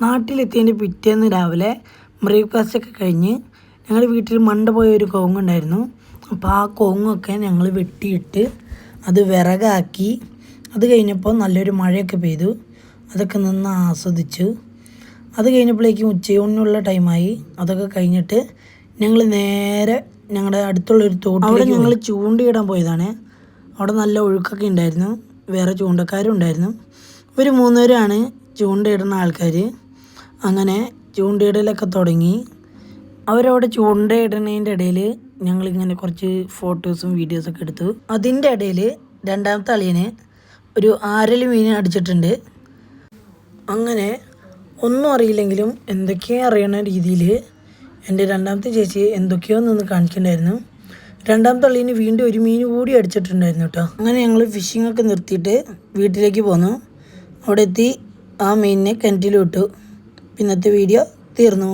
നാട്ടിലെത്തിയതിൻ്റെ പിറ്റേന്ന് രാവിലെ ബ്രേക്ക്ഫാസ്റ്റൊക്കെ കഴിഞ്ഞ് ഞങ്ങളുടെ വീട്ടിൽ മണ്ട പോയ ഒരു കവുങ്ങുണ്ടായിരുന്നു. അപ്പോൾ ആ കവുങ്ങൊക്കെ ഞങ്ങൾ വെട്ടിയിട്ട് അത് വിറകാക്കി. അത് കഴിഞ്ഞപ്പോൾ നല്ലൊരു മഴയൊക്കെ പെയ്തു. അതൊക്കെ നിന്ന് ആസ്വദിച്ചു. അത് കഴിഞ്ഞപ്പോഴേക്കും ഉച്ചയൂണിനുള്ള ടൈമായി. അതൊക്കെ കഴിഞ്ഞിട്ട് ഞങ്ങൾ നേരെ ഞങ്ങളുടെ അടുത്തുള്ളൊരു തോട്ടിൽ അവിടെ ഞങ്ങൾ ചൂണ്ടയിടാൻ പോയതാണ്. അവിടെ നല്ല ഒഴുക്കൊക്കെ ഉണ്ടായിരുന്നു. വേറെ ചൂണ്ടക്കാരും ഉണ്ടായിരുന്നു. ഒരു 3 പേരാണ് ചൂണ്ടയിടുന്ന ആൾക്കാർ. അങ്ങനെ ചൂണ്ടയിടലൊക്കെ തുടങ്ങി. അവരവിടെ ചൂണ്ടയിടുന്നതിൻ്റെ ഇടയിൽ ഞങ്ങളിങ്ങനെ കുറച്ച് ഫോട്ടോസും വീഡിയോസൊക്കെ എടുത്തു. അതിൻ്റെ ഇടയിൽ രണ്ടാമത്തെ അളിയന് ഒരു ആരൽ മീൻ അടിച്ചിട്ടുണ്ട്. അങ്ങനെ ഒന്നും അറിയില്ലെങ്കിലും എന്തൊക്കെയോ അറിയണ രീതിയിൽ എൻ്റെ രണ്ടാമത്തെ ചേച്ചി എന്തൊക്കെയോ നിന്ന് കാണിക്കണ്ടായിരുന്നു. രണ്ടാമത്തെ അളിയന് വീണ്ടും ഒരു മീൻ കൂടി അടിച്ചിട്ടുണ്ടായിരുന്നു കേട്ടോ. അങ്ങനെ ഞങ്ങൾ ഫിഷിങ്ങൊക്കെ നിർത്തിയിട്ട് വീട്ടിലേക്ക് പോന്നു. അവിടെ എത്തി ആ മീനിനെ കിണറ്റിൽ വിട്ടു. ഇന്നത്തെ വീഡിയോ തീർന്നു.